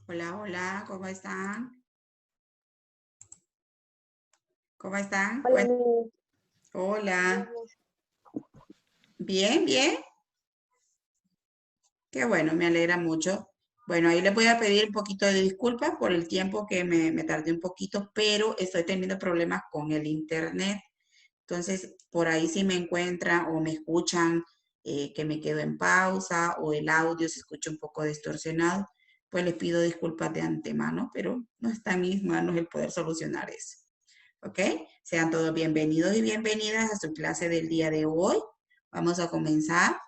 Hola, hola, ¿cómo están? ¿Cómo están? Hola, Miss. Bien, Hola, Miss. bien, bien. Qué bueno, me alegra mucho. Bueno, ahí les voy a pedir un poquito de disculpas por el tiempo que me tardé un poquito, pero estoy teniendo problemas con el internet. Entonces, por ahí si me encuentran o me escuchan que me quedo en pausa o el audio se escucha un poco distorsionado, pues les pido disculpas de antemano, pero no está en mis manos el poder solucionar eso. ¿Ok? Sean todos bienvenidos y bienvenidas a su clase del día de hoy. Vamos a comenzar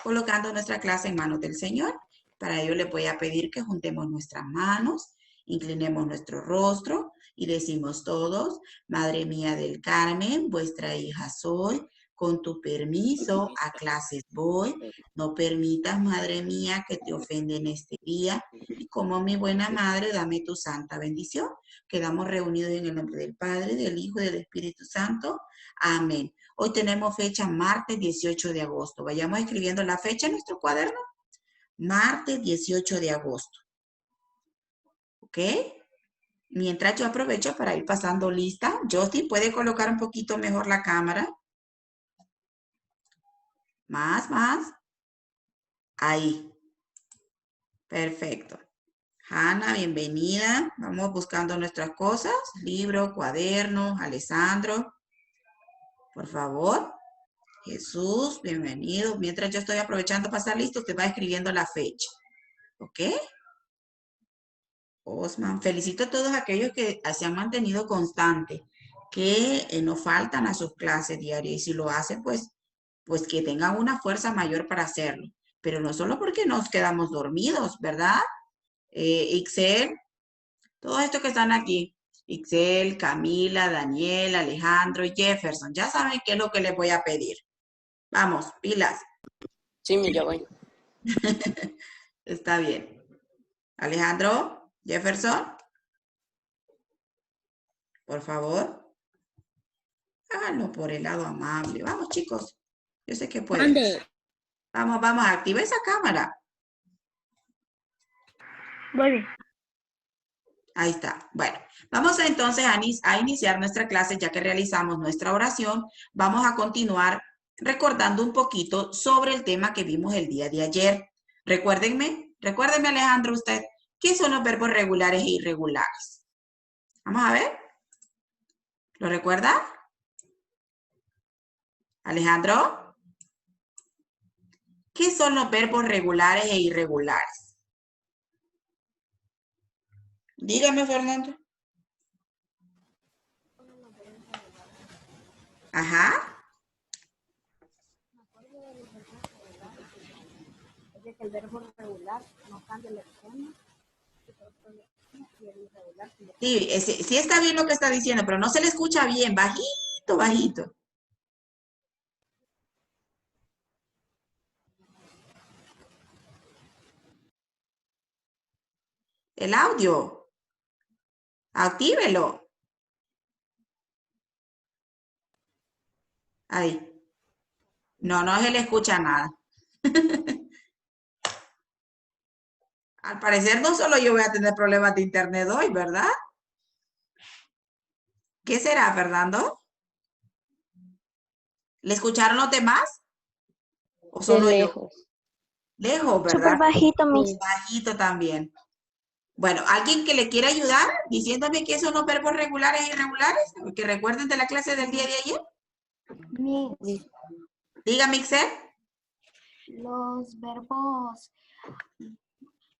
colocando nuestra clase en manos del Señor. Para ello le voy a pedir que juntemos nuestras manos, inclinemos nuestro rostro y decimos todos, Madre mía del Carmen, vuestra hija soy, con tu permiso a clases voy, no permitas, Madre mía, que te ofenda en este día, y como mi buena Madre, dame tu santa bendición. Quedamos reunidos en el nombre del Padre, del Hijo y del Espíritu Santo. Amén. Hoy tenemos fecha martes 18 de agosto. Vayamos escribiendo la fecha en nuestro cuaderno. Martes 18 de agosto. ¿Ok? Mientras yo aprovecho para ir pasando lista. Justin, ¿puede colocar un poquito mejor la cámara? Más, más. Ahí. Perfecto. Hanna, bienvenida. Vamos buscando nuestras cosas. Libro, cuaderno, Alessandro. Por favor. Jesús, bienvenido. Mientras yo estoy aprovechando para pasar listo, usted va escribiendo la fecha. ¿Ok? Osman, felicito a todos aquellos que se han mantenido constantes, que no faltan a sus clases diarias y si lo hacen, pues que tengan una fuerza mayor para hacerlo. Pero no solo porque nos quedamos dormidos, ¿verdad? Ixel, todos estos que están aquí, Ixel, Camila, Daniel, Alejandro y Jefferson, ya saben qué es lo que les voy a pedir. Vamos, pilas. Sí, ya voy. Está bien. Alejandro, Jefferson, por favor. Háganlo por el lado amable. Vamos, chicos. Yo sé que pueden. Mande. Vamos, vamos, activa esa cámara. Muy bien. Ahí está. Bueno, vamos entonces a iniciar nuestra clase ya que realizamos nuestra oración. Vamos a continuar recordando un poquito sobre el tema que vimos el día de ayer. Recuérdenme Alejandro, usted, ¿qué son los verbos regulares e irregulares? Vamos a ver. ¿Lo recuerda? Alejandro, ¿qué son los verbos regulares e irregulares? Dígame, Fernando. Ajá. Es de que el verbo regular no cambia el extremo y el irregular sí. Sí, sí está bien lo que está diciendo, pero no se le escucha bien, bajito, bajito. El audio, actívelo. Ahí. No, no se le escucha nada. Al parecer no solo yo voy a tener problemas de internet hoy, ¿verdad? ¿Qué será, Fernando? ¿Le escucharon los demás? ¿O De solo yo? lejos. Lejos, Súper ¿verdad? bajito, Miss. Bajito también. Bueno, ¿alguien que le quiera ayudar diciéndome qué son los verbos regulares e irregulares? Que recuerden de la clase del día de ayer. Miss. Dígame, Ixel. Los verbos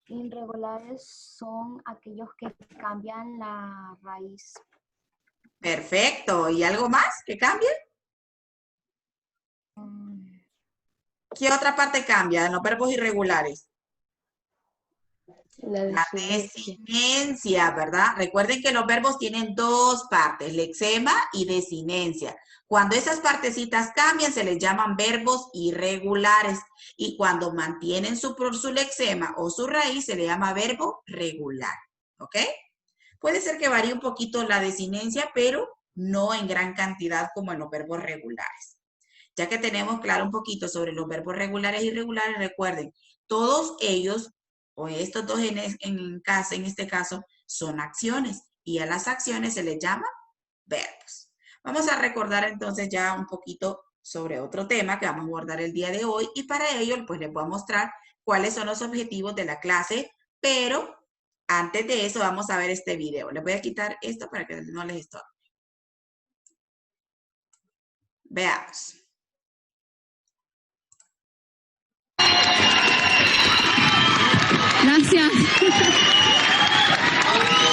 irregulares son aquellos que cambian la raíz. Perfecto. ¿Y algo más que cambie? Mm, ¿Qué otra parte cambia en los verbos irregulares? La La desinencia. desinencia, ¿verdad? Recuerden que los verbos tienen dos partes, lexema y desinencia. Cuando esas partecitas cambian, se les llaman verbos irregulares. Y cuando mantienen su lexema o su raíz, se le llama verbo regular. ¿Ok? Puede ser que varíe un poquito la desinencia, pero no en gran cantidad como en los verbos regulares. Ya que tenemos claro un poquito sobre los verbos regulares e irregulares, recuerden, todos ellos o estos dos en este caso, son acciones. Y a las acciones se les llama verbos. Vamos a recordar entonces ya un poquito sobre otro tema que vamos a abordar el día de hoy. Y para ello, pues les voy a mostrar cuáles son los objetivos de la clase. Pero antes de eso, vamos a ver este video. Les voy a quitar esto para que no les estorbe. Veamos. Gracias.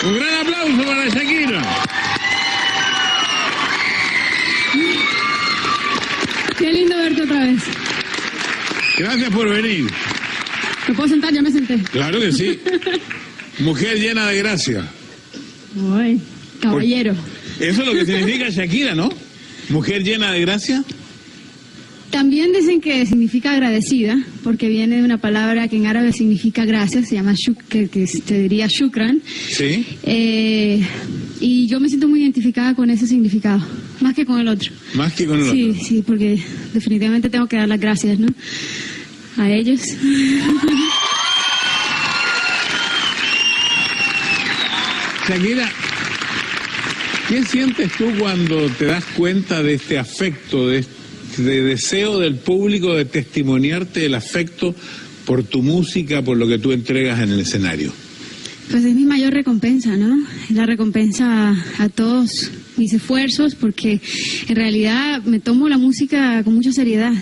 Un gran aplauso para Shakira. Qué lindo verte otra vez. Gracias por venir. ¿Me puedo sentar? Ya me senté. Claro que sí. Mujer llena de gracia. Ay, caballero. Eso es lo que significa Shakira, ¿no? Mujer llena de gracia. También dicen que significa agradecida, porque viene de una palabra que en árabe significa gracias, se llama que se diría shukran. Sí. Y yo me siento muy identificada con ese significado, más que con el otro. Más que con el Sí, otro. sí, porque definitivamente tengo que dar las gracias, ¿no? A ellos. Shakira, ¿qué sientes tú cuando te das cuenta de este afecto, de deseo del público de testimoniarte el afecto por tu música, por lo que tú entregas en el escenario? Pues es mi mayor recompensa, ¿no? Es la recompensa a todos mis esfuerzos, porque en realidad me tomo la música con mucha seriedad.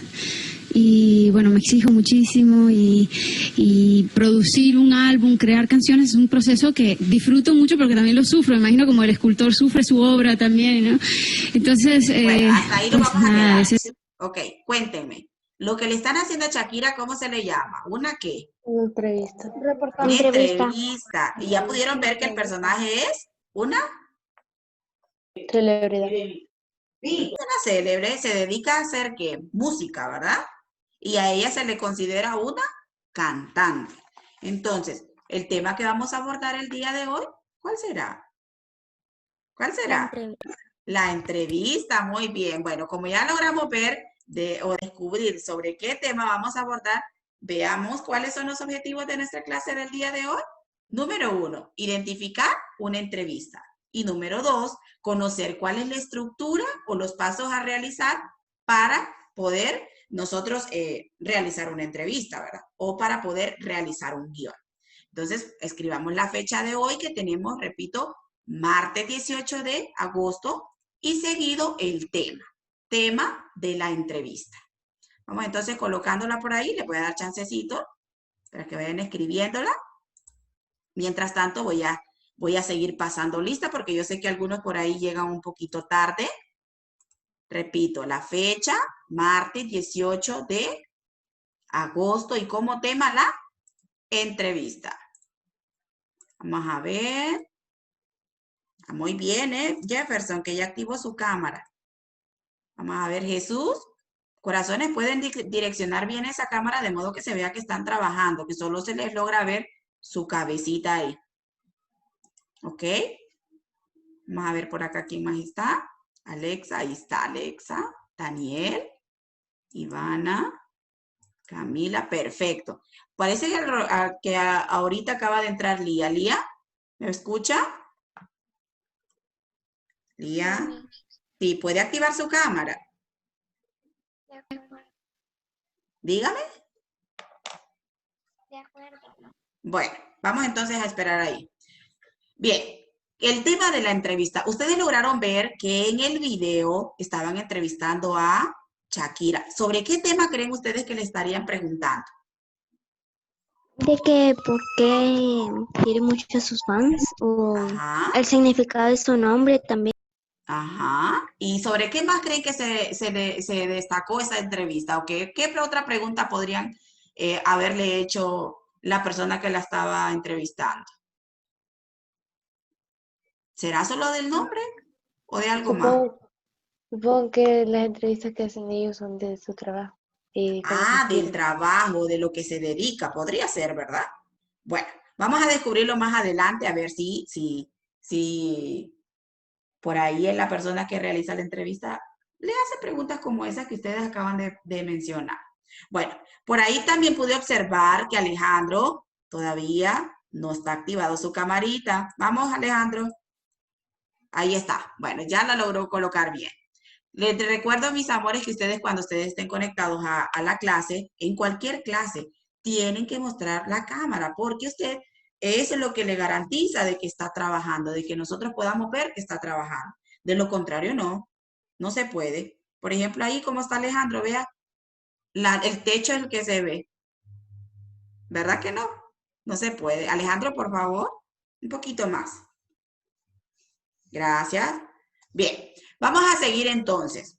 Y bueno, me exijo muchísimo y producir un álbum, crear canciones es un proceso que disfruto mucho porque también lo sufro. Me imagino como el escultor sufre su obra también, ¿no? Entonces, bueno, hasta ahí lo pues vamos a nada, quedar. ese- Ok, cuéntenme. Lo que le están haciendo a Shakira, ¿cómo se le llama? ¿Una qué? Entrevista. Una entrevista. Y ya pudieron ver que el personaje es una Celebridad. célebre, se dedica a hacer ¿qué? Música, ¿verdad? Y a ella se le considera una cantante. Entonces, el tema que vamos a abordar el día de hoy, ¿cuál será? ¿Cuál será? La entrevista, muy bien. Bueno, como ya logramos ver o descubrir sobre qué tema vamos a abordar, veamos cuáles son los objetivos de nuestra clase del día de hoy. Número 1, identificar una entrevista. Y número 2, conocer cuál es la estructura o los pasos a realizar para poder nosotros realizar una entrevista, ¿verdad? O para poder realizar un guión. Entonces, escribamos la fecha de hoy que tenemos, repito, martes 18 de agosto y seguido el tema de la entrevista. Vamos entonces colocándola por ahí, le voy a dar chancecito para que vayan escribiéndola. Mientras tanto voy a seguir pasando lista porque yo sé que algunos por ahí llegan un poquito tarde. Repito, la fecha, martes 18 de agosto y como tema la entrevista. Vamos a ver. Muy bien, Jefferson, que ya activó su cámara. Vamos a ver, Jesús. Corazones, pueden direccionar bien esa cámara de modo que se vea que están trabajando, que solo se les logra ver su cabecita ahí. ¿Ok? Vamos a ver por acá quién más está. Alexa, ahí está Alexa. Daniel. Ivana. Camila, perfecto. Parece que ahorita acaba de entrar Lía. Lía, ¿me escucha? Lía. Sí, puede activar su cámara. Dígame. De acuerdo. Bueno, vamos entonces a esperar ahí. Bien, el tema de la entrevista. Ustedes lograron ver que en el video estaban entrevistando a Shakira. ¿Sobre qué tema creen ustedes que le estarían preguntando? De que por qué quiere mucho a sus fans o Ajá, el significado de su nombre también. ajá. ¿Y sobre qué más creen que se destacó esa entrevista? ¿O qué otra pregunta podrían haberle hecho la persona que la estaba entrevistando? ¿Será solo del nombre o de algo más? Supongo que las entrevistas que hacen ellos son de su trabajo y cómo se Ah, del inspiran. trabajo, de lo que se dedica, podría ser, ¿verdad? Bueno, vamos a descubrirlo más adelante, a ver si por ahí es la persona que realiza la entrevista le hace preguntas como esas que ustedes acaban de mencionar. Bueno, por ahí también pude observar que Alejandro Todavía no está activado su camarita. Vamos, Alejandro. Ahí está. Bueno, ya la logró colocar bien. Les recuerdo, mis amores, que ustedes cuando ustedes estén conectados a la clase, en cualquier clase, tienen que mostrar la cámara, porque usted eso es lo que le garantiza de que está trabajando, de que nosotros podamos ver que está trabajando. De lo contrario, no se puede. Por ejemplo, ahí como está Alejandro, vea, el techo es el que se ve. ¿Verdad que no? No se puede. Alejandro, por favor, un poquito más. Gracias. Bien, vamos a seguir entonces.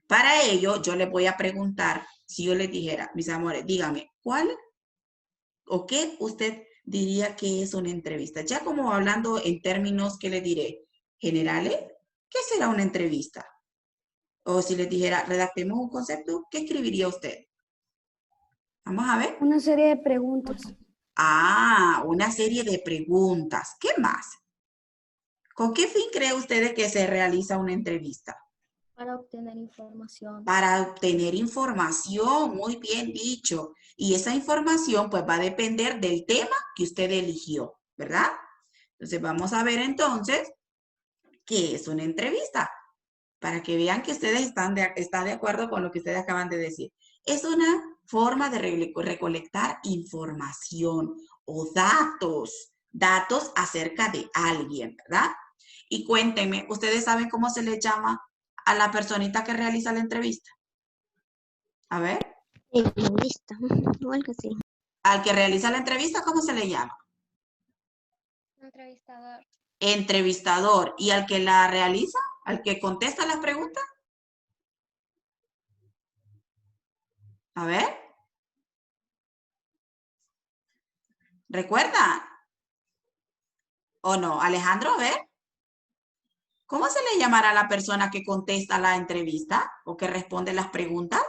Para ello, yo les voy a preguntar, si yo les dijera, mis amores, díganme, ¿cuál o qué usted diría que es una entrevista? Ya como hablando en términos, ¿qué les diré? Generales, ¿qué será una entrevista? O si les dijera, redactemos un concepto, ¿qué escribiría usted? Vamos a ver. Una serie de preguntas. Ah, una serie de preguntas. ¿Qué más? ¿Con qué fin cree usted que se realiza una entrevista? Para obtener información. Para obtener información, muy bien dicho. Y esa información pues va a depender del tema que usted eligió, ¿verdad? Entonces vamos a ver entonces qué es una entrevista. Para que vean que ustedes están de acuerdo con lo que ustedes acaban de decir. Es una forma de recolectar información o datos acerca de alguien, ¿verdad? Y cuéntenme, ¿ustedes saben cómo se le llama a la personita que realiza la entrevista? A ver. Entrevista, o algo así. Al que realiza la entrevista, ¿cómo se le llama? Entrevistador. Entrevistador. ¿Y al que la realiza? ¿Al que contesta las preguntas? A ver. ¿Recuerdan? ¿O no? Alejandro, a ver. ¿Cómo se le llamará a la persona que contesta la entrevista o que responde las preguntas?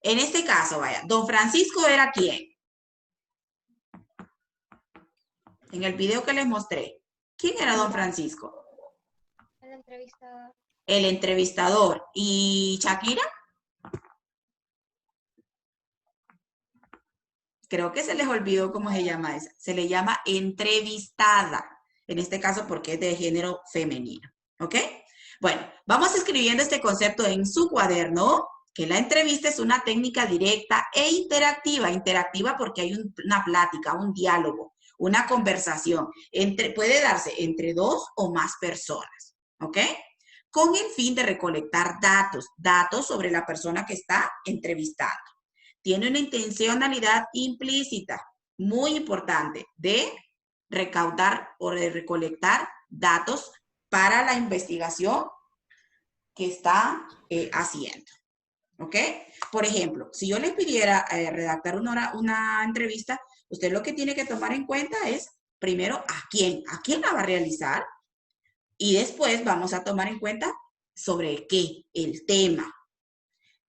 En este caso, vaya, don Francisco era ¿quién? En el video que les mostré. ¿Quién era don Francisco? El entrevistador. El entrevistador. ¿Y Shakira? Creo que se les olvidó cómo se llama esa. Se le llama entrevistada. En este caso porque es de género femenino. ¿Ok? Bueno, vamos escribiendo este concepto en su cuaderno, que la entrevista es una técnica directa e interactiva. Interactiva porque hay una plática, un diálogo, una conversación. Puede darse entre dos o más personas. ¿Ok? Con el fin de recolectar datos sobre la persona que está entrevistando. Tiene una intencionalidad implícita, muy importante, de recaudar o de recolectar datos para la investigación que está haciendo. ¿Ok? Por ejemplo, si yo les pidiera redactar una entrevista, usted lo que tiene que tomar en cuenta es, primero, ¿a quién la va a realizar? Y después vamos a tomar en cuenta sobre qué, el tema.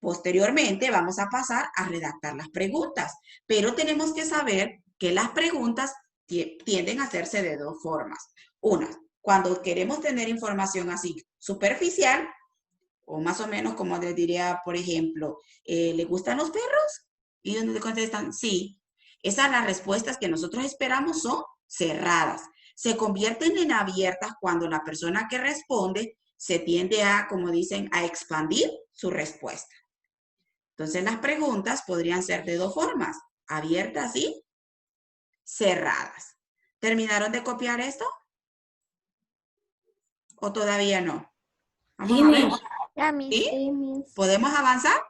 Posteriormente vamos a pasar a redactar las preguntas, pero tenemos que saber que las preguntas tienden a hacerse de dos formas. Una, cuando queremos tener información así superficial, o más o menos como les diría, por ejemplo, ¿le gustan los perros? Y donde contestan, sí. Esas las respuestas que nosotros esperamos son cerradas. Se convierten en abiertas cuando la persona que responde se tiende a, como dicen, a expandir su respuesta. Entonces, las preguntas podrían ser de dos formas, abiertas y cerradas. ¿Terminaron de copiar esto? ¿O todavía no? Vamos a ver. ¿Sí? ¿Podemos avanzar?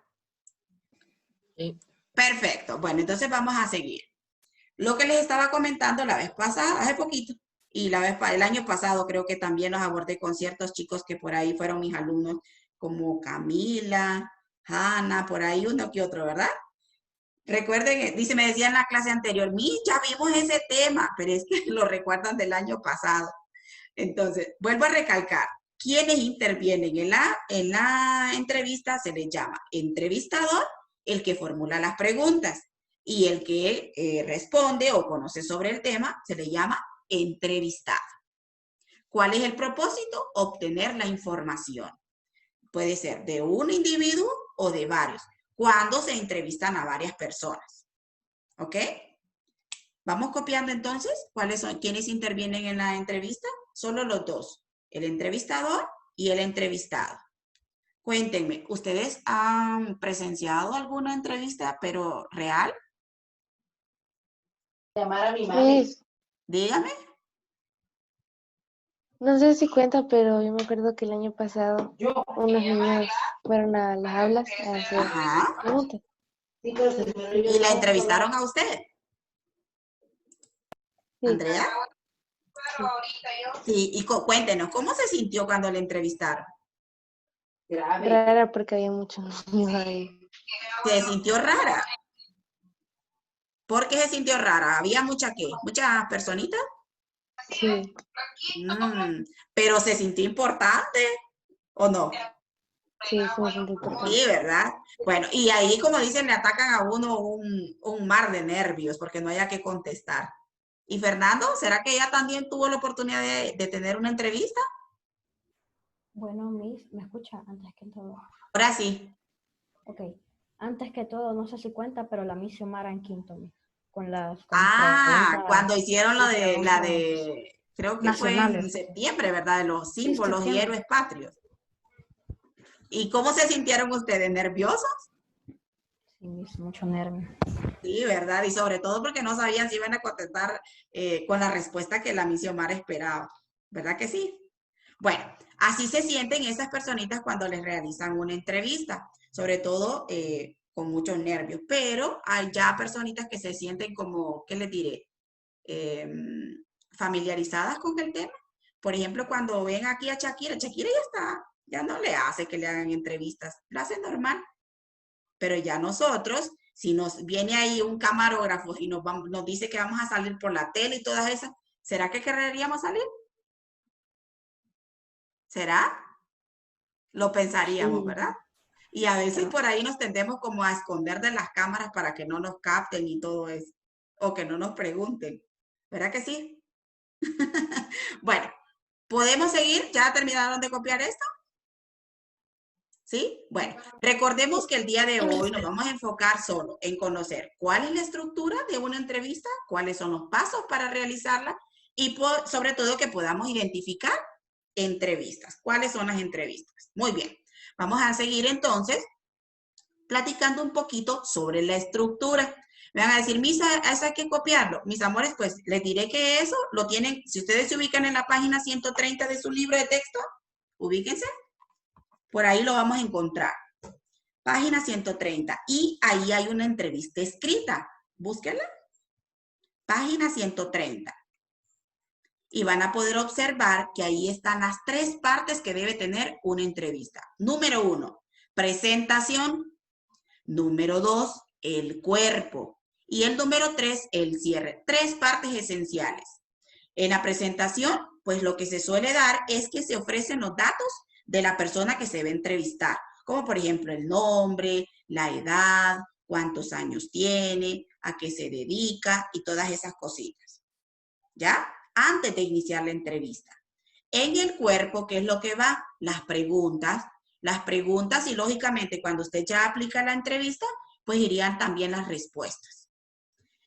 Sí. Perfecto. Bueno, entonces vamos a seguir. Lo que les estaba comentando la vez pasada, hace poquito, y el año pasado creo que también los abordé con ciertos chicos que por ahí fueron mis alumnos, como Camila, Hanna, por ahí uno que otro, ¿verdad? Recuerden, me decía en la clase anterior, ya vimos ese tema, pero es que lo recuerdan del año pasado. Entonces, vuelvo a recalcar, quienes intervienen en la entrevista se les llama entrevistador, el que formula las preguntas, y el que responde o conoce sobre el tema se le llama entrevistado. ¿Cuál es el propósito? Obtener la información. Puede ser de un individuo o de varios, cuando se entrevistan a varias personas. ¿Ok? Vamos copiando entonces cuáles son, quiénes intervienen en la entrevista. Solo los dos, el entrevistador y el entrevistado. Cuéntenme, ¿ustedes han presenciado alguna entrevista, pero real? Llamar a mi mami. Miss, Dígame. no sé si cuenta, pero yo me acuerdo que el año pasado Yo. unos niños fueron a las aulas a hacer Ajá. preguntas. Sí, pero primero yo ¿Y la tengo que entrevistaron hablar. a usted, Sí, Andrea? Sí, y cuéntenos, ¿cómo se sintió cuando la entrevistaron? Grave. rara porque había muchos niños ahí. ¿Se sintió rara? ¿Por qué se sintió rara? ¿Había mucha qué? ¿Muchas personitas? Sí, Pero se sintió importante, ¿o no? sí, sí me sentí importante. Sí, ¿verdad? Bueno, y ahí, como dicen, le atacan a uno un mar de nervios porque no haya que contestar. ¿Y Fernando, será que ella también tuvo la oportunidad de tener una entrevista? Bueno, Miss, ¿me escucha? Antes que todo. Ahora sí. Ok. Antes que todo, no sé si cuenta, pero la Miss Xiomara en quinto, Miss. Con las Ah, cuando preguntas, hicieron las la preguntas de, creo que fue en nacionales. septiembre, ¿verdad? De los Sí, símbolos y septiembre. héroes patrios. ¿Y cómo se sintieron ustedes? ¿Nerviosos? Sí, Miss, mucho nervio. Sí, ¿verdad? Y sobre todo porque no sabían si iban a contestar con la respuesta que la misión Mar esperaba. ¿Verdad que sí? Bueno, así se sienten esas personitas cuando les realizan una entrevista, sobre todo con muchos nervios, pero hay ya personitas que se sienten como, ¿qué les diré? Familiarizadas con el tema. Por ejemplo, cuando ven aquí a Shakira, Shakira ya está, ya no le hace que le hagan entrevistas, lo hace normal. Pero ya nosotros, si nos viene ahí un camarógrafo y nos dice que vamos a salir por la tele y todas esas, ¿será que querríamos salir? ¿Será? Lo pensaríamos, Sí, ¿verdad? Y a veces por ahí nos tendemos como a esconder de las cámaras para que no nos capten y todo eso, o que no nos pregunten. ¿Verdad que sí? Bueno, ¿podemos seguir? ¿Ya terminaron de copiar esto? ¿Sí? Bueno, recordemos que el día de hoy nos vamos a enfocar solo en conocer cuál es la estructura de una entrevista, cuáles son los pasos para realizarla y sobre todo que podamos identificar entrevistas. ¿Cuáles son las entrevistas? Muy bien. Vamos a seguir entonces platicando un poquito sobre la estructura. Me van a decir, Misa, eso hay que copiarlo. Mis amores, pues les diré que eso lo tienen, si ustedes se ubican en la página 130 de su libro de texto, ubíquense. Por ahí lo vamos a encontrar. Página 130. Y ahí hay una entrevista escrita. Búsquenla. Página 130. Y van a poder observar que ahí están las tres partes que debe tener una entrevista. Número 1, presentación. Número 2, el cuerpo. Y el número 3, el cierre. Tres partes esenciales. En la presentación, pues lo que se suele dar es que se ofrecen los datos de la persona que se va a entrevistar, como por ejemplo el nombre, la edad, cuántos años tiene, a qué se dedica y todas esas cositas. ¿Ya? Antes de iniciar la entrevista. En el cuerpo, ¿qué es lo que va? Las preguntas y lógicamente cuando usted ya aplica la entrevista, pues irían también las respuestas.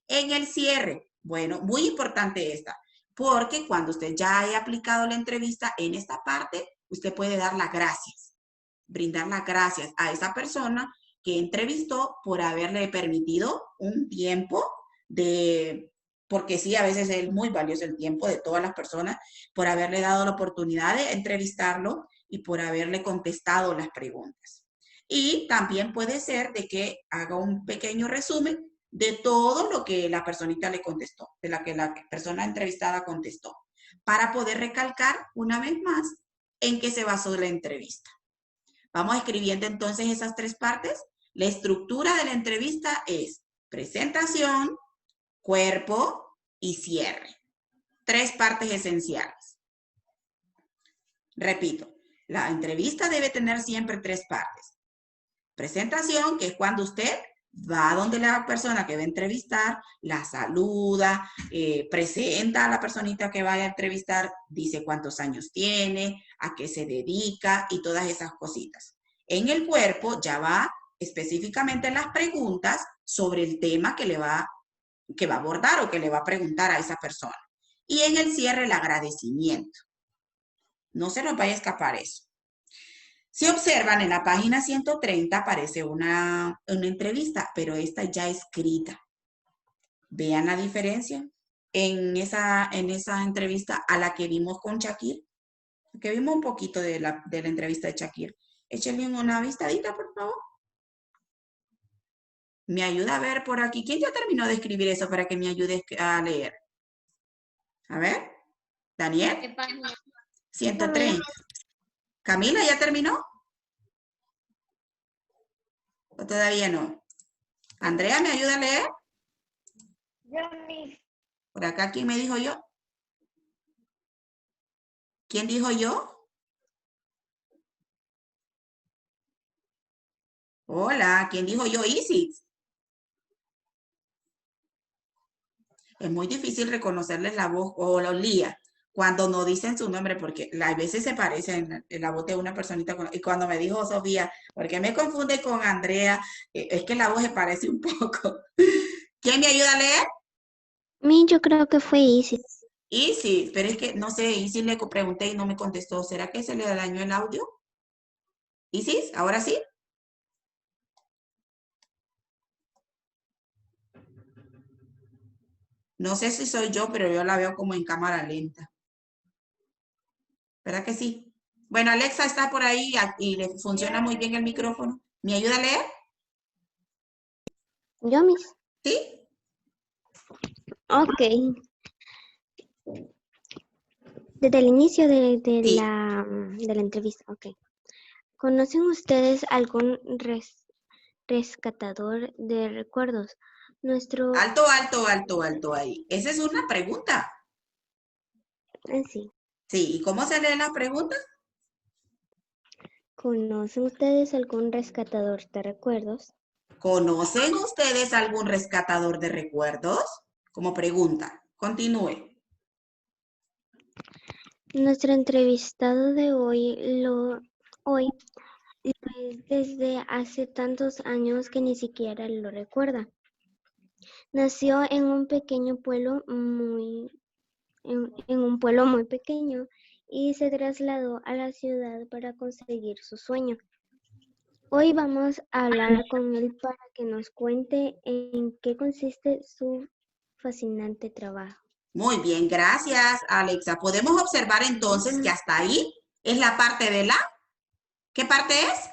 En el cierre, bueno, muy importante esta, porque cuando usted ya haya aplicado la entrevista en esta parte, usted puede dar las gracias, brindar las gracias a esa persona que entrevistó por haberle permitido un tiempo porque sí, a veces es muy valioso el tiempo de todas las personas, por haberle dado la oportunidad de entrevistarlo y por haberle contestado las preguntas. Y también puede ser de que haga un pequeño resumen de todo lo que la personita le contestó, de la que la persona entrevistada contestó, para poder recalcar una vez más en qué se basó la entrevista. Vamos escribiendo entonces esas tres partes. La estructura de la entrevista es presentación, cuerpo y cierre. Tres partes esenciales. Repito, la entrevista debe tener siempre tres partes. Presentación, que es cuando usted va donde la persona que va a entrevistar, la saluda, presenta a la personita que vaya a entrevistar, dice cuántos años tiene, a qué se dedica y todas esas cositas. En el cuerpo ya va específicamente las preguntas sobre el tema que le va que va a abordar o que le va a preguntar a esa persona. Y en el cierre, el agradecimiento. No se nos vaya a escapar eso. Si observan, en la página 130 aparece una entrevista, pero esta ya escrita. Vean la diferencia en esa entrevista a la que vimos con Shakir, que vimos un poquito de la entrevista de Shakir. Échenle una vistadita, por favor. Me ayuda a ver por aquí. ¿Quién ya terminó de escribir eso para que me ayude a leer? A ver. ¿Daniel? 130. ¿Camila ya terminó? ¿O todavía no? ¿Andrea me ayuda a leer? Por acá, ¿quién me dijo yo? ¿Quién dijo yo? Hola, ¿quién dijo yo? Isis. Es muy difícil reconocerles la voz o la olía cuando no dicen su nombre, porque a veces se parecen en la voz de una personita. Y cuando me dijo Sofía, ¿por qué me confunde con Andrea? Es que la voz se parece un poco. ¿Quién me ayuda a leer? Yo creo que fue Isis. Isis, pero es que no sé, Isis le pregunté y no me contestó. ¿Será que se le dañó el audio? Isis, ¿ahora sí? No sé si soy yo, pero yo la veo como en cámara lenta. ¿Verdad que sí? Bueno, Alexa está por ahí y le funciona muy bien el micrófono. ¿Me ayuda a leer? Yo, Miss. ¿Sí? Ok. Desde el inicio de Sí. la entrevista, ok. ¿Conocen ustedes algún rescatador de recuerdos? Alto, alto, alto, alto ahí. Esa es una pregunta. Sí. Sí, ¿y cómo se lee la pregunta? ¿Conocen ustedes algún rescatador de recuerdos? ¿Conocen ustedes algún rescatador de recuerdos? Como pregunta. Continúe. Nuestro entrevistado de hoy lo es desde hace tantos años que ni siquiera lo recuerda. Nació en un pequeño pueblo en un pueblo muy pequeño y se trasladó a la ciudad para conseguir su sueño. Hoy vamos a hablar con él para que nos cuente en qué consiste su fascinante trabajo. Muy bien, gracias, Alexa. Podemos observar entonces que hasta ahí es la parte de la... ¿Qué parte es?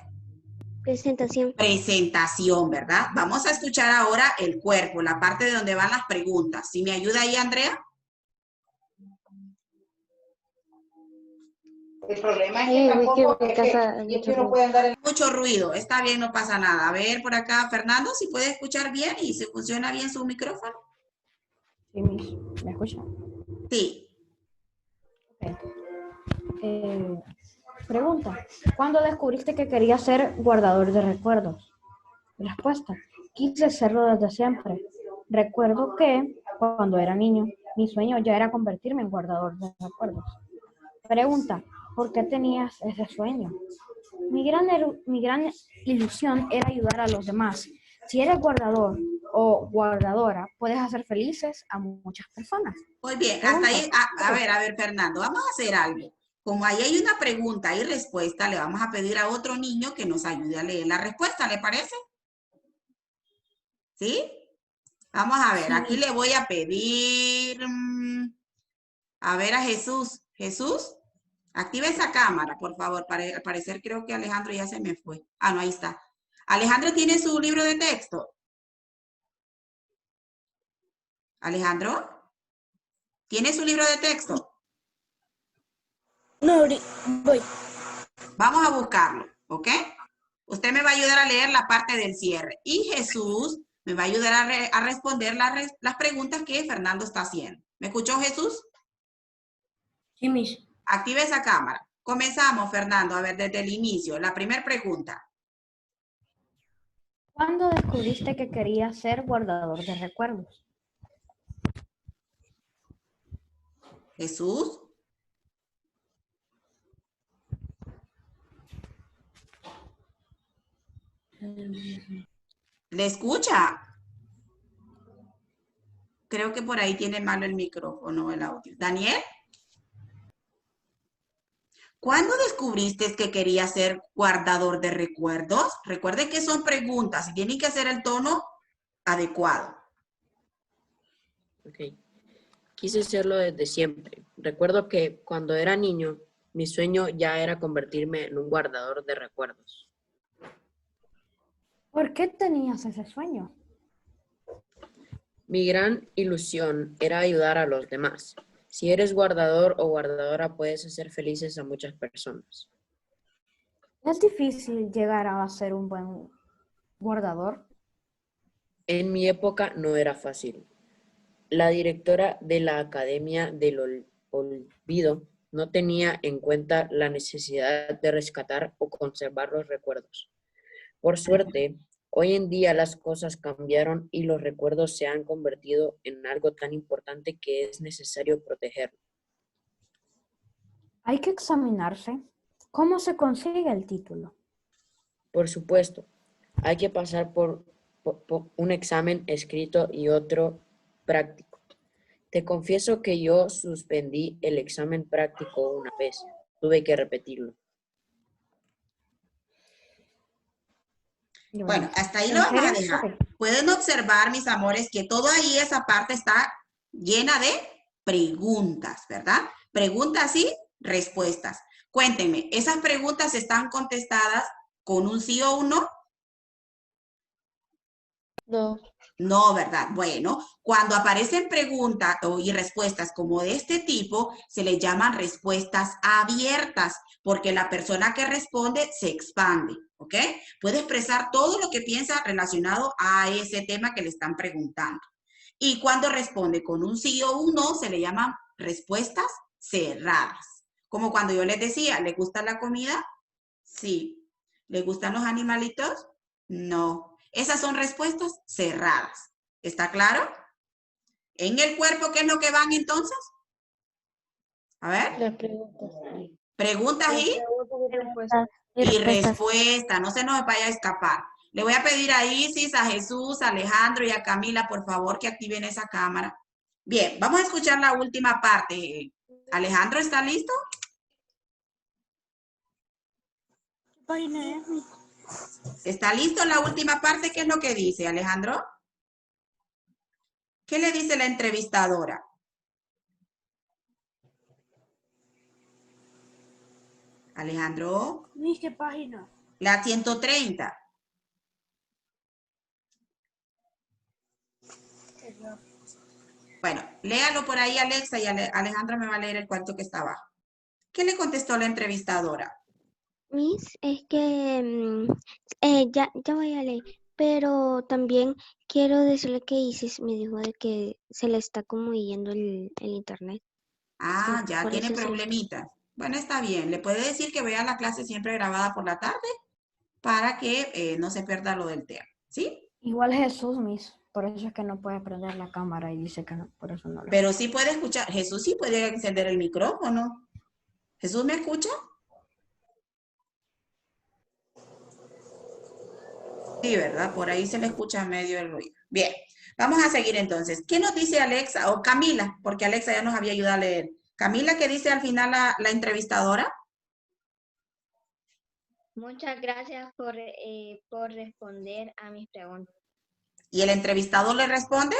Presentación. Presentación, ¿verdad? Vamos a escuchar ahora el cuerpo, la parte de donde van las preguntas. ¿Sí me ayuda ahí, Andrea? El problema es que tampoco es que no puede andar en... Mucho ruido. Está bien, no pasa nada. A ver, por acá, Fernando, si puede escuchar bien y si funciona bien su micrófono. Sí, Miss. ¿Me escucha? Sí. Pregunta, ¿cuándo descubriste que querías ser guardador de recuerdos? Respuesta, quise serlo desde siempre. Recuerdo que, cuando era niño, mi sueño ya era convertirme en guardador de recuerdos. Pregunta, ¿por qué tenías ese sueño? Mi gran ilusión era ayudar a los demás. Si eres guardador o guardadora, puedes hacer felices a muchas personas. Muy bien, hasta ahí, a ver, Fernando, vamos a hacer algo. Como ahí hay una pregunta y respuesta, le vamos a pedir a otro niño que nos ayude a leer la respuesta, ¿le parece? ¿Sí? Vamos a ver, aquí le voy a pedir, a ver a Jesús. Jesús, activa esa cámara, por favor. Al parecer creo que Alejandro ya se me fue. Ah, no, ahí está. Alejandro tiene su libro de texto. Alejandro, ¿tiene su libro de texto? No, voy. Vamos a buscarlo, ¿ok? Usted me va a ayudar a leer la parte del cierre. Y Jesús me va a ayudar a responder las preguntas que Fernando está haciendo. ¿Me escuchó, Jesús? Sí, Miss. Active esa cámara. Comenzamos, Fernando. A ver, desde el inicio. La primera pregunta. ¿Cuándo descubriste que querías ser guardador de recuerdos? Jesús. ¿Le escucha? Creo que por ahí tiene malo el micrófono, el audio. Daniel, ¿cuándo descubriste que querías ser guardador de recuerdos? Recuerde que son preguntas y tienen que hacer el tono adecuado. Ok. Quise serlo desde siempre. Recuerdo que cuando era niño, mi sueño ya era convertirme en un guardador de recuerdos. ¿Por qué tenías ese sueño? Mi gran ilusión era ayudar a los demás. Si eres guardador o guardadora, puedes hacer felices a muchas personas. ¿Es difícil llegar a ser un buen guardador? En mi época no era fácil. La directora de la Academia del Olvido no tenía en cuenta la necesidad de rescatar o conservar los recuerdos. Por suerte, hoy en día las cosas cambiaron y los recuerdos se han convertido en algo tan importante que es necesario protegerlos. Hay que examinarse. ¿Cómo se consigue el título? Por supuesto, hay que pasar por un examen escrito y otro práctico. Te confieso que yo suspendí el examen práctico una vez. Tuve que repetirlo. Bueno, hasta ahí lo vamos a dejar. Pueden observar, mis amores, que todo ahí, esa parte está llena de preguntas, ¿verdad? Preguntas y respuestas. Cuéntenme, ¿esas preguntas están contestadas con un sí o un no? No. No, ¿verdad? Bueno, cuando aparecen preguntas y respuestas como de este tipo, se les llaman respuestas abiertas, porque la persona que responde se expande, ¿ok? Puede expresar todo lo que piensa relacionado a ese tema que le están preguntando. Y cuando responde con un sí o un no, se le llaman respuestas cerradas. Como cuando yo les decía, ¿le gusta la comida? Sí. ¿Le gustan los animalitos? No. Esas son respuestas cerradas. ¿Está claro? ¿En el cuerpo qué es lo que van entonces? A ver. Las preguntas. Preguntas y respuestas. No se nos vaya a escapar. Le voy a pedir a Isis, a Jesús, a Alejandro y a Camila, por favor, que activen esa cámara. Bien, vamos a escuchar la última parte. Alejandro, ¿está listo? ¿Está listo la última parte? ¿Qué es lo que dice, Alejandro? ¿Qué le dice la entrevistadora? Alejandro. ¿Qué página? La 130. Bueno, léalo por ahí, Alexa, y Alejandro me va a leer el cuento que está abajo. ¿Qué le contestó la entrevistadora? Miss, es que ya voy a leer, pero también quiero decirle que Isis me dijo de que se le está como yendo el internet. Ah, Sí, ya por tiene eso problemitas. Bueno, está bien. Le puede decir que vea la clase siempre grabada por la tarde para que no se pierda lo del tema, ¿sí? Igual Jesús, Miss. Por eso es que no puede prender la cámara y dice que no, por eso no lo. Pero sí puede escuchar. Jesús sí puede encender el micrófono. ¿Jesús me escucha? Sí, ¿verdad? Por ahí se le escucha medio el ruido. Bien, vamos a seguir entonces. ¿Qué nos dice Alexa o Camila? Porque Alexa ya nos había ayudado a leer. Camila, ¿qué dice al final la entrevistadora? Muchas gracias por responder a mis preguntas. ¿Y el entrevistador le responde?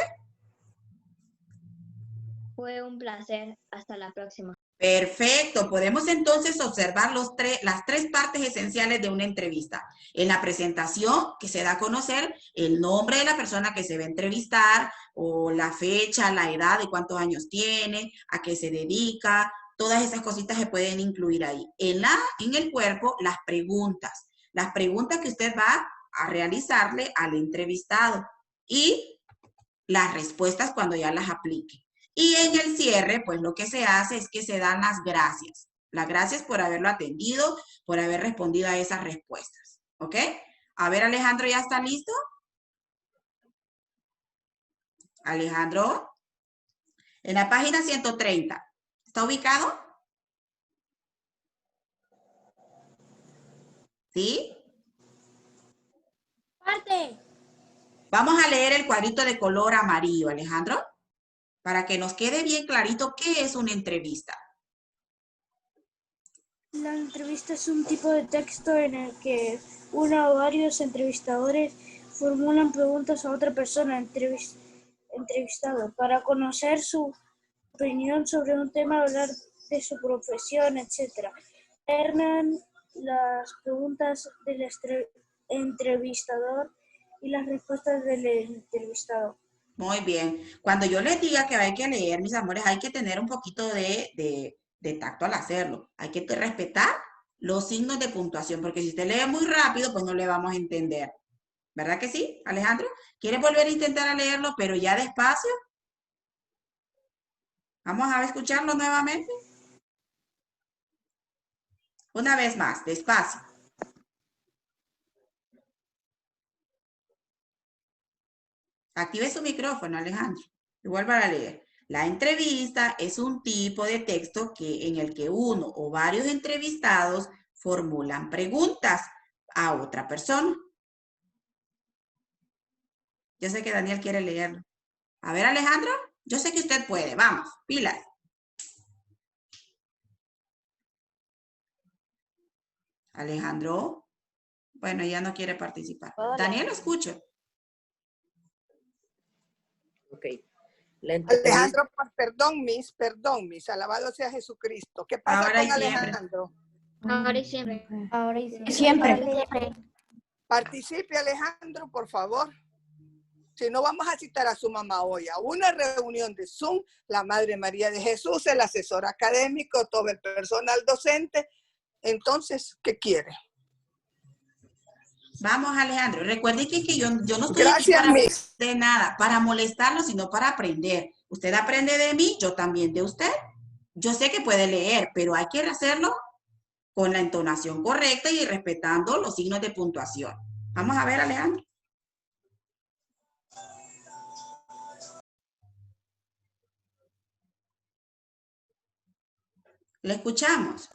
Fue un placer. Hasta la próxima. Perfecto, podemos entonces observar las tres partes esenciales de una entrevista. En la presentación, que se da a conocer el nombre de la persona que se va a entrevistar, o la fecha, la edad, de cuántos años tiene, a qué se dedica, todas esas cositas se pueden incluir ahí. En el cuerpo, las preguntas que usted va a realizarle al entrevistado y las respuestas cuando ya las aplique. Y en el cierre, pues lo que se hace es que se dan las gracias. Las gracias por haberlo atendido, por haber respondido a esas respuestas. ¿Ok? A ver, Alejandro, ¿ya está listo? Alejandro. En la página 130. ¿Está ubicado? ¿Sí? Parte. Vamos a leer el cuadrito de color amarillo, Alejandro. para que nos quede bien clarito qué es una entrevista. La entrevista es un tipo de texto en el que uno o varios entrevistadores formulan preguntas a otra persona entrevistado para conocer su opinión sobre un tema, hablar de su profesión, etc. Alternan las preguntas del entrevistador y las respuestas del entrevistado. Muy bien. Cuando yo les diga que hay que leer, mis amores, hay que tener un poquito de tacto al hacerlo. Hay que respetar los signos de puntuación, porque si usted lee muy rápido, pues no le vamos a entender. ¿Verdad que sí, Alejandro? ¿Quieres volver a intentar a leerlo, pero ya despacio? Vamos a escucharlo nuevamente. Una vez más, despacio. Active su micrófono, Alejandro, y vuelva a leer. La entrevista es un tipo de texto en el que uno o varios entrevistados formulan preguntas a otra persona. Yo sé que Daniel quiere leerlo. A ver, Alejandro, yo sé que usted puede. Vamos, pilas. Alejandro, bueno, ya no quiere participar. Daniel, lo escucho. Ok. Alejandro, perdón, mis, alabado sea Jesucristo. ¿Qué pasa Ahora con Alejandro? Ahora y siempre. Ahora y siempre. Participe, Alejandro, por favor. Si no, vamos a citar a su mamá hoy a una reunión de Zoom, la Madre María de Jesús, el asesor académico, todo el personal docente. Entonces, ¿qué quiere? Vamos, Alejandro. Recuerde que yo no estoy Gracias, aquí para Miss. de nada, para molestarlo, sino para aprender. Usted aprende de mí, yo también de usted. Yo sé que puede leer, pero hay que hacerlo con la entonación correcta y respetando los signos de puntuación. Vamos a ver, Alejandro. Le escuchamos.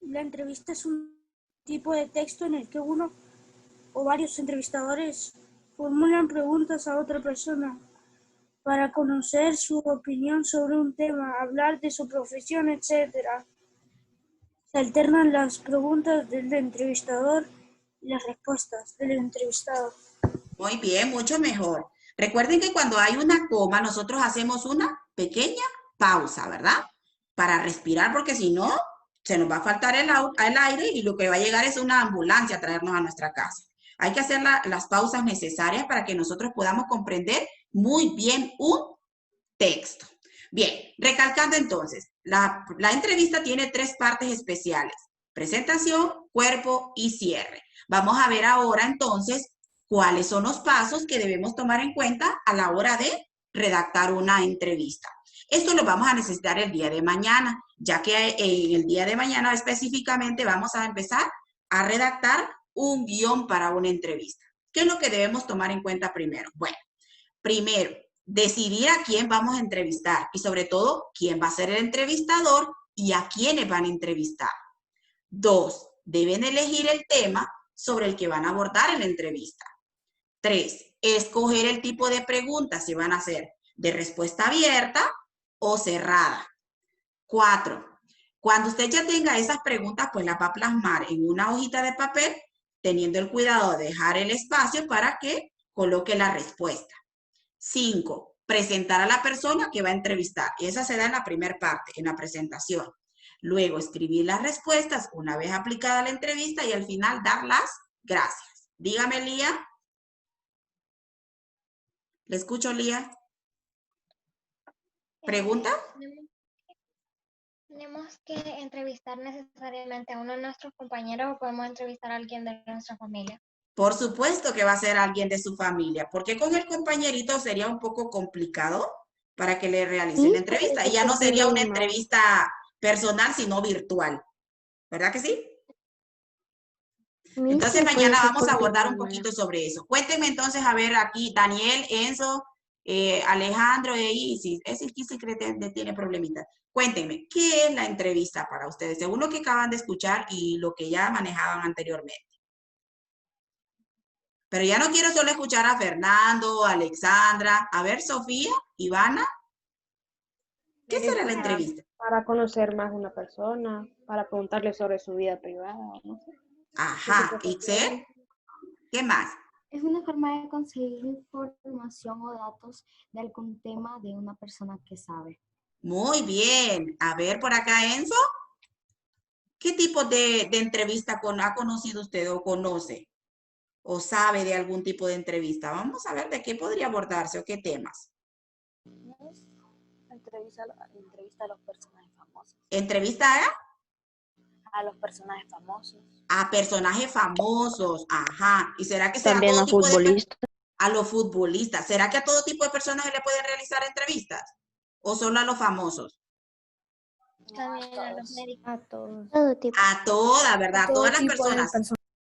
La entrevista es un tipo de texto en el que uno o varios entrevistadores formulan preguntas a otra persona para conocer su opinión sobre un tema, hablar de su profesión, etc. Se alternan las preguntas del entrevistador y las respuestas del entrevistado. Muy bien, mucho mejor. Recuerden que cuando hay una coma, nosotros hacemos una pequeña pausa, ¿verdad? Para respirar, porque si no, se nos va a faltar el aire y lo que va a llegar es una ambulancia a traernos a nuestra casa. Hay que hacer las pausas necesarias para que nosotros podamos comprender muy bien un texto. Bien, recalcando entonces, la entrevista tiene 3 partes especiales: presentación, cuerpo y cierre. Vamos a ver ahora entonces cuáles son los pasos que debemos tomar en cuenta a la hora de redactar una entrevista. Esto lo vamos a necesitar el día de mañana, ya que en el día de mañana específicamente vamos a empezar a redactar un guión para una entrevista. ¿Qué es lo que debemos tomar en cuenta primero? Bueno, primero, decidir a quién vamos a entrevistar y sobre todo quién va a ser el entrevistador y a quiénes van a entrevistar. 2, deben elegir el tema sobre el que van a abordar en la entrevista. 3, escoger el tipo de preguntas si van a ser de respuesta abierta o cerrada. 4, cuando usted ya tenga esas preguntas, pues las va a plasmar en una hojita de papel, teniendo el cuidado de dejar el espacio para que coloque la respuesta. 5, presentar a la persona que va a entrevistar. Y esa se da en la primera parte, en la presentación. Luego, escribir las respuestas una vez aplicada la entrevista y al final dar las gracias. Dígame, Lía. ¿Le escucho, Lía? ¿Pregunta? ¿Tenemos que entrevistar necesariamente a uno de nuestros compañeros o podemos entrevistar a alguien de nuestra familia? Por supuesto que va a ser alguien de su familia, porque con el compañerito sería un poco complicado para que le realicen la entrevista. Y ya no sería una entrevista personal, sino virtual. ¿Verdad que sí? Entonces mañana vamos a abordar un poquito sobre eso. Cuéntenme entonces, a ver aquí, Daniel, Enzo, Alejandro e Isis. Isis tiene problemitas. Cuéntenme, ¿qué es la entrevista para ustedes? Según lo que acaban de escuchar y lo que ya manejaban anteriormente. Pero ya no quiero solo escuchar a Fernando, a Alexandra. A ver, Sofía, Ivana. ¿Qué será la entrevista? Para conocer más a una persona, para preguntarle sobre su vida privada, no sé. Ajá, Ixel, ¿qué más? Es una forma de conseguir información o datos de algún tema de una persona que sabe. Muy bien. A ver, por acá, Enzo. ¿Qué tipo de entrevista ha conocido usted o conoce? ¿O sabe de algún tipo de entrevista? Vamos a ver de qué podría abordarse o qué temas. Entrevista a los personajes famosos. ¿Entrevista A los personajes famosos. a personajes famosos? Ajá. ¿Y será que sea También todo a tipo futbolistas. a los futbolistas? ¿Será que a todo tipo de personas se le pueden realizar entrevistas? ¿O solo a los famosos? También a los médicos. A todos. Todo tipo. A todas, ¿verdad? A Todo todas las tipo de personas.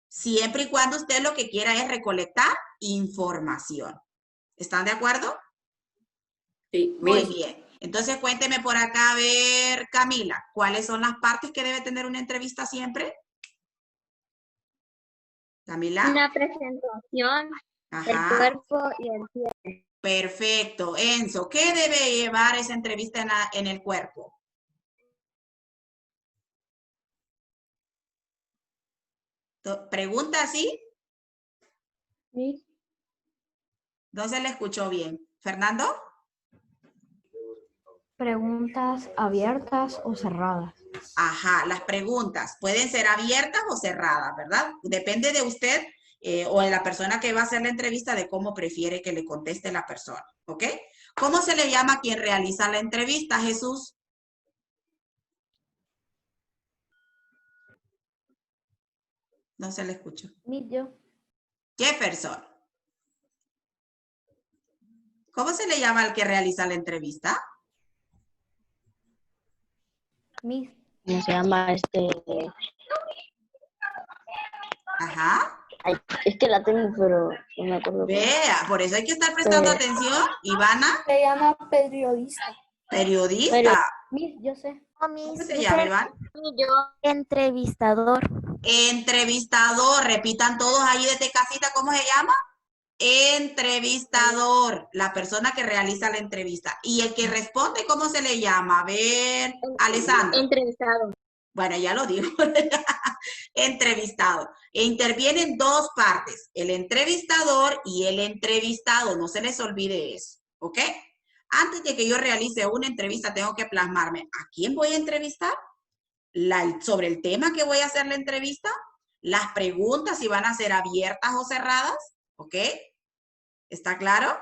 Siempre y cuando usted lo que quiera es recolectar información. ¿Están de acuerdo? Sí, Muy bien. Entonces cuénteme por acá, a ver, Camila, ¿cuáles son las partes que debe tener una entrevista siempre? Camila. Una presentación, el Ajá. cuerpo y el cierre. Perfecto. Enzo, ¿qué debe llevar esa entrevista en el cuerpo? ¿Pregunta así? Sí. No se le escuchó bien. ¿Fernando? Preguntas abiertas o cerradas. Ajá, las preguntas pueden ser abiertas o cerradas, ¿verdad? Depende de usted o de la persona que va a hacer la entrevista de cómo prefiere que le conteste la persona, ¿ok? ¿Cómo se le llama a quien realiza la entrevista, Jesús? No se le escuchó. Yo. Jefferson. ¿Cómo se le llama al que realiza la entrevista? ¿Cómo se llama Ajá. Ay, es que la tengo, pero no me acuerdo. Vea, por eso hay que estar prestando atención. Ivana. Se llama periodista. Periodista. Yo sé. ¿Cómo se llama, Iván? Yo, entrevistador. Entrevistador. Repitan todos ahí desde casita, ¿cómo se llama? Entrevistador, la persona que realiza la entrevista. Y el que responde, ¿cómo se le llama? A ver, Alessandro. Entrevistado. Bueno, ya lo digo. Entrevistado. E intervienen dos partes, el entrevistador y el entrevistado. No se les olvide eso, ¿ok? Antes de que yo realice una entrevista, tengo que plasmarme a quién voy a entrevistar, sobre el tema que voy a hacer la entrevista, las preguntas si van a ser abiertas o cerradas, ¿ok? ¿Está claro?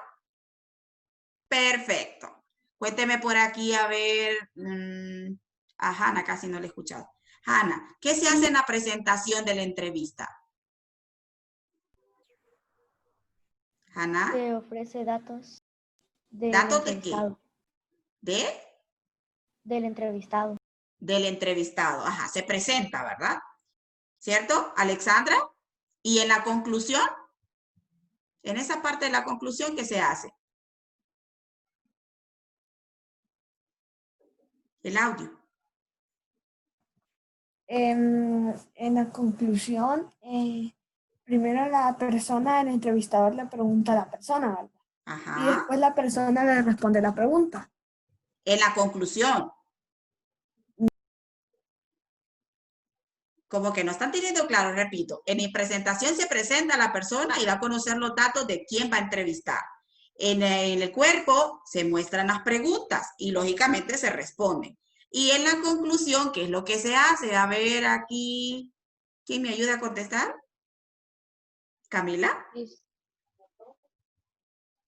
Perfecto. Cuénteme por aquí, a ver. A Hanna casi no le he escuchado. Hanna, ¿qué se hace en la presentación de la entrevista? Hanna. Se ofrece datos del ¿Datos de qué? entrevistado. Del entrevistado. Del entrevistado. Ajá, se presenta, ¿verdad? ¿Cierto, Alexandra? Y en la conclusión, en esa parte de la conclusión, ¿qué se hace? El audio. En la conclusión, primero la persona, el entrevistador le pregunta a la persona, ¿verdad? Ajá. Y después la persona le responde la pregunta. En la conclusión. Como que no están teniendo claro, repito. En mi presentación se presenta la persona y da a conocer los datos de quién va a entrevistar. En el cuerpo se muestran las preguntas y lógicamente se responden. Y en la conclusión, ¿qué es lo que se hace? A ver aquí, ¿quién me ayuda a contestar? ¿Camila?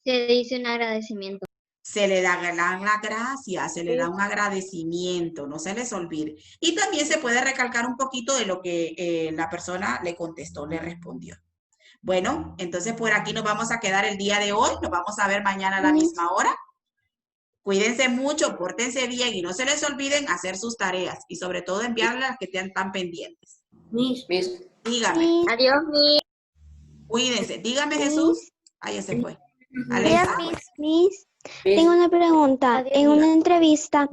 Se dice un agradecimiento. Se le da la gracia, se le da un agradecimiento, no se les olvide. Y también se puede recalcar un poquito de lo que la persona le contestó, le respondió. Bueno, entonces por aquí nos vamos a quedar el día de hoy, nos vamos a ver mañana a la misma hora. Cuídense mucho, pórtense bien y no se les olviden hacer sus tareas y sobre todo enviarlas las que están pendientes. Miss. Dígame. Sí. Adiós, Miss. Cuídense. Dígame, Jesús. Ahí ya se fue. Adiós, Miss. Tengo una pregunta. En una entrevista,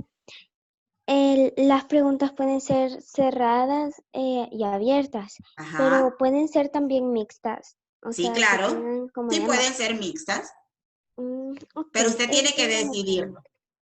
las preguntas pueden ser cerradas y abiertas, Ajá. pero pueden ser también mixtas. O Sí, sea, que claro. tengan como Sí de pueden ambas. ser mixtas, Ok, pero usted tiene que eso me decidirlo. pregunto.